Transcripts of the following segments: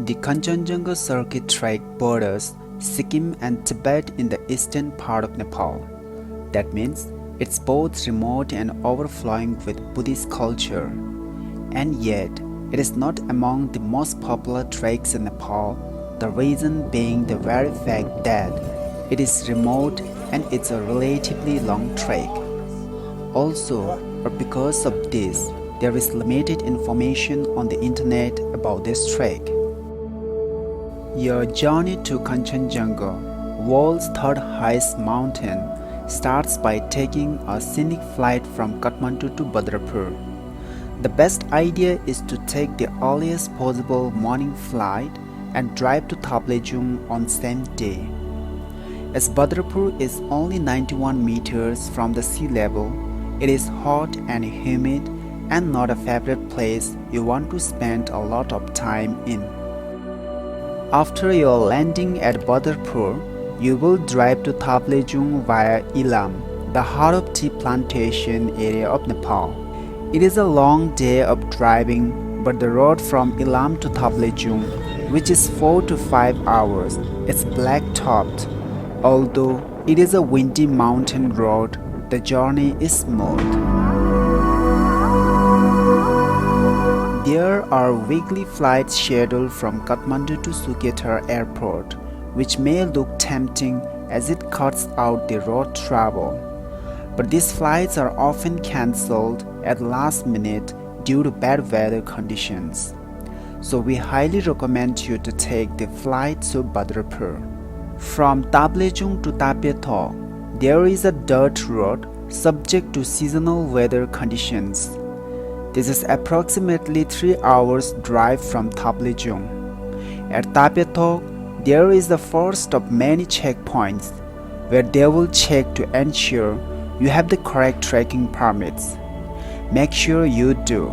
The Kanchenjunga Circuit Trek borders Sikkim and Tibet in the eastern part of Nepal. That means it's both remote and overflowing with Buddhist culture. And yet, it is not among the most popular treks in Nepal, the reason being the very fact that it is remote and it's a relatively long trek. Also, or because of this, there is limited information on the internet about this trek. Your journey to Kanchenjunga, world's third highest mountain, starts by taking a scenic flight from Kathmandu to Badrapur. The best idea is to take the earliest possible morning flight and drive to Thaplejung on same day. As Badrapur is only 91 meters from the sea level, it is hot and humid and not a favorite place you want to spend a lot of time in. After your landing at Badrapur, you will drive to Thaplejung via Ilam, the heart of tea plantation area of Nepal. It is a long day of driving, but the road from Ilam to Thaplejung, which is 4 to 5 hours, is black-topped. Although it is a windy mountain road, the journey is smooth. There are weekly flights scheduled from Kathmandu to Suketar Airport, which may look tempting as it cuts out the road travel. But these flights are often cancelled at last minute due to bad weather conditions. So we highly recommend you to take the flight to Badrapur. From Thaplejung to Tapethok, there is a dirt road subject to seasonal weather conditions. This is approximately 3 hours drive from Thaplejung. At Tapethok, there is the first of many checkpoints where they will check to ensure you have the correct trekking permits. Make sure you do.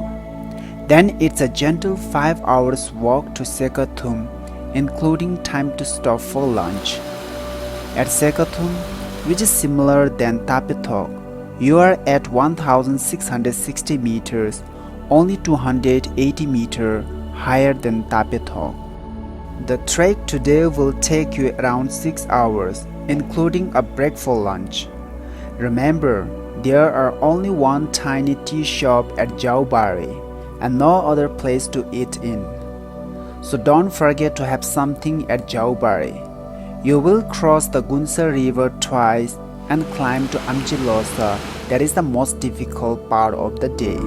Then it's a gentle 5 hours walk to Sekathum, including time to stop for lunch. At Sekathum, which is similar than Tapethok, you are at 1660 meters, only 280 meters higher than Tapethok. The trek today will take you around 6 hours, including a break for lunch. Remember, there are only one tiny tea shop at Jaubari and no other place to eat in. So don't forget to have something at Jaubari. You will cross the Gunsa River twice and climb to Amjilosa. That is the most difficult part of the day.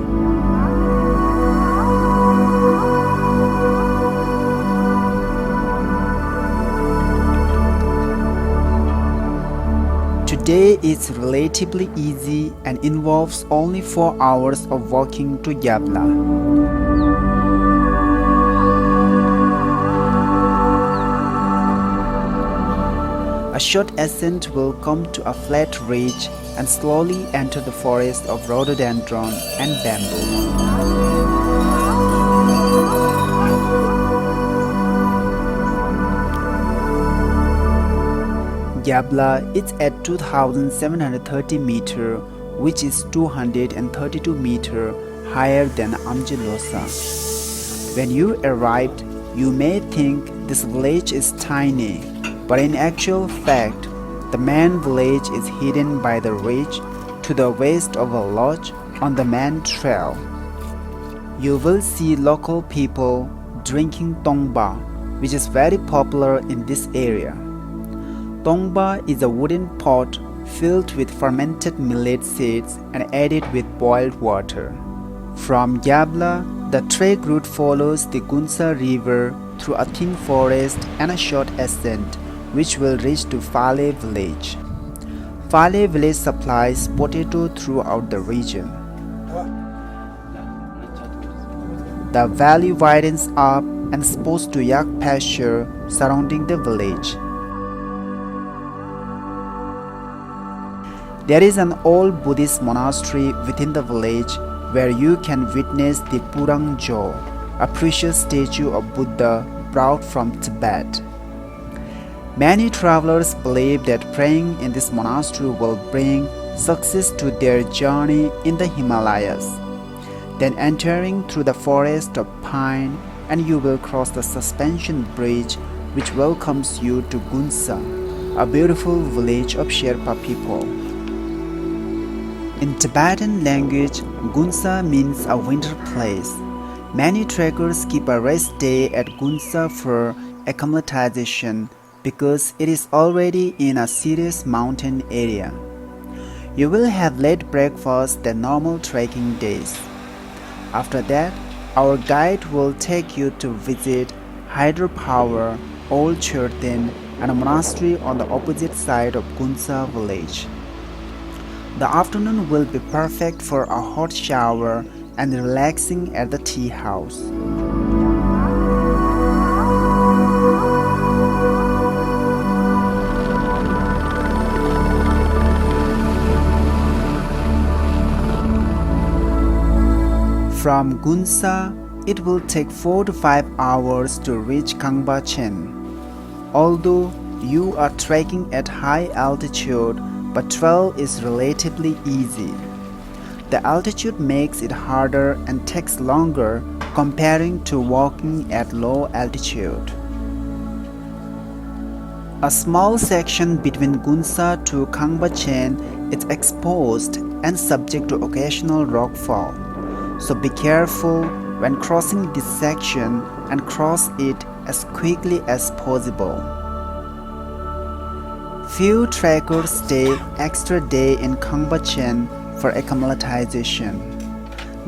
Today is relatively easy and involves only 4 hours of walking to Yabla. A short ascent will come to a flat ridge and slowly enter the forest of rhododendron and bamboo. Yabla is at 2730 meters, which is 232 meters higher than Amjilosa. When you arrived, you may think this village is tiny, but in actual fact, the main village is hidden by the ridge to the west of a lodge on the main trail. You will see local people drinking tongba, which is very popular in this area. Tongba is a wooden pot filled with fermented millet seeds and added with boiled water. From Yabla, the trek route follows the Gunsa River through a thin forest and a short ascent, which will reach to Phale village. Phale village supplies potato throughout the region. The valley widens up and exposed to yak pasture surrounding the village. There is an old Buddhist monastery within the village where you can witness the Purangjo, a precious statue of Buddha brought from Tibet. Many travelers believe that praying in this monastery will bring success to their journey in the Himalayas. Then entering through the forest of pine, and you will cross the suspension bridge which welcomes you to Gunsa, a beautiful village of Sherpa people. In Tibetan language, Gunsa means a winter place. Many trekkers keep a rest day at Gunsa for acclimatization because it is already in a serious mountain area. You will have late breakfast than normal trekking days. After that, our guide will take you to visit hydropower, Old Churtin, and a monastery on the opposite side of Gunsa village. The afternoon will be perfect for a hot shower and relaxing at the tea house. From Gunsa, it will take 4 to 5 hours to reach Kangbachen. Although you are trekking at high altitude, but travel is relatively easy. The altitude makes it harder and takes longer comparing to walking at low altitude. A small section between Gunsa to Kangbachen is exposed and subject to occasional rockfall. So be careful when crossing this section and cross it as quickly as possible. Few trekkers stay extra day in Kangbachen for acclimatization.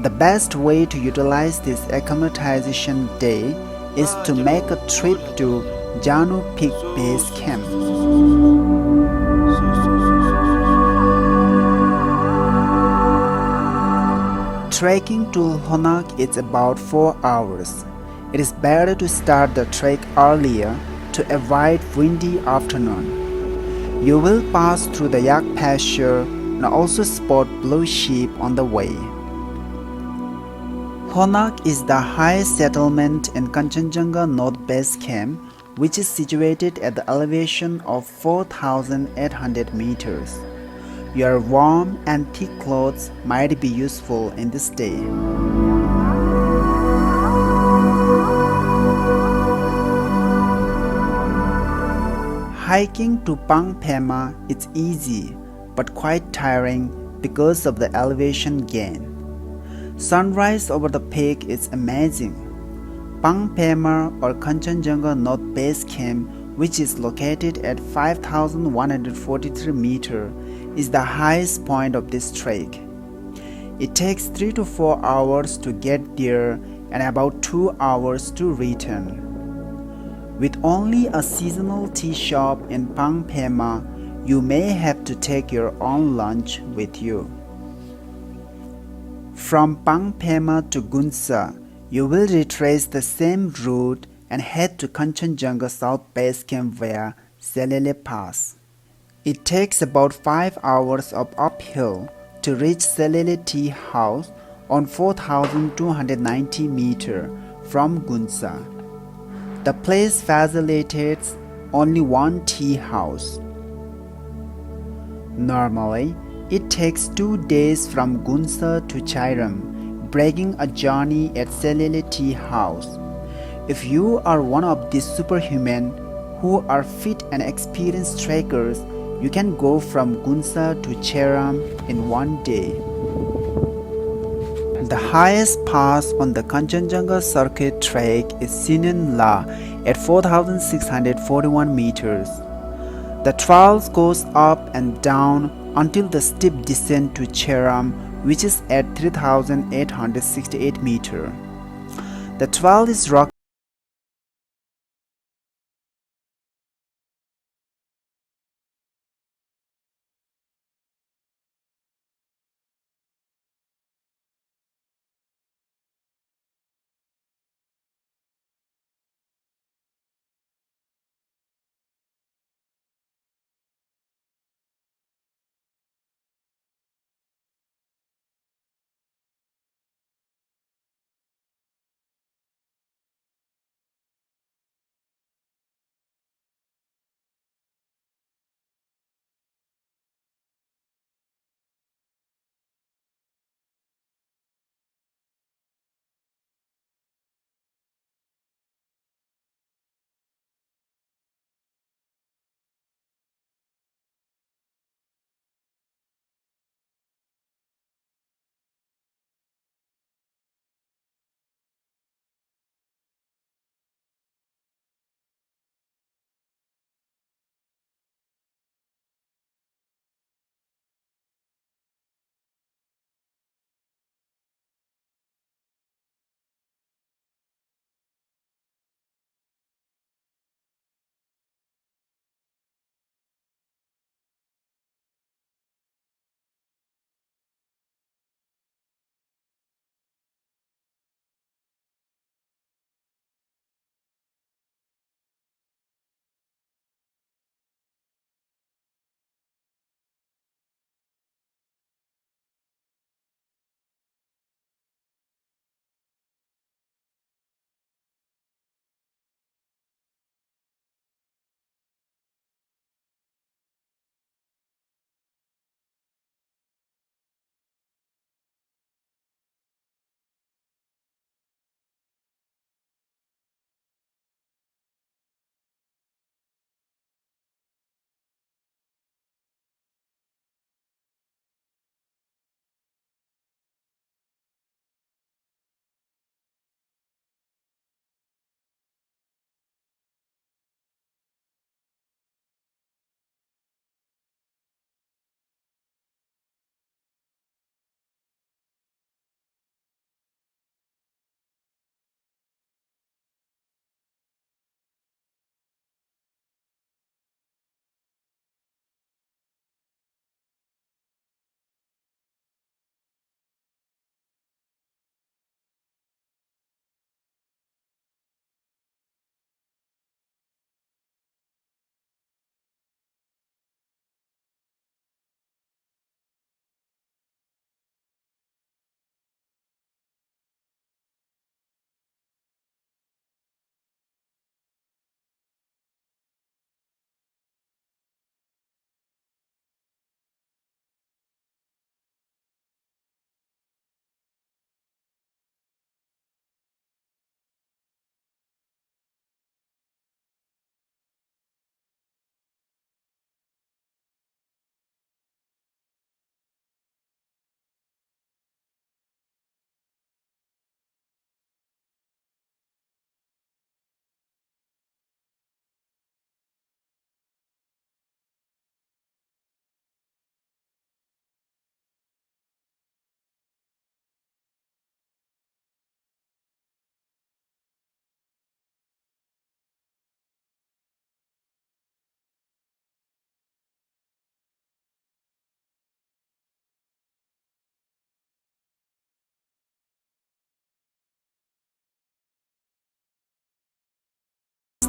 The best way to utilize this acclimatization day is to make a trip to Janu Peak Base Camp. Trekking to Honak is about 4 hours. It is better to start the trek earlier to avoid windy afternoon. You will pass through the yak pasture and also spot blue sheep on the way. Honak is the highest settlement in Kanchenjunga North Base Camp, which is situated at the elevation of 4,800 meters. Your warm and thick clothes might be useful in this day. Hiking to Pangpema is easy but quite tiring because of the elevation gain. Sunrise over the peak is amazing. Pangpema or Kanchenjunga North Base Camp, which is located at 5,143 meters, is the highest point of this trek. It takes 3 to 4 hours to get there and about 2 hours to return. With only a seasonal tea shop in Pangpema, you may have to take your own lunch with you. From Pangpema to Gunsa, you will retrace the same route and head to Kanchenjunga South Base Camp via Selele Pass. It takes about 5 hours of uphill to reach Selele Tea House on 4,290 meters from Gunsa. The place facilitates only one tea house. Normally, it takes 2 days from Gunsa to Chairam, breaking a journey at Selele Tea House. If you are one of these superhuman who are fit and experienced trekkers, you can go from Gunsa to Chairam in 1 day. The highest pass on the Kanchenjunga circuit trek is Sinen La at 4,641 meters. The trail goes up and down until the steep descent to Chairam, which is at 3,868 meters. The trail is rocky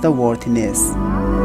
the worthiness.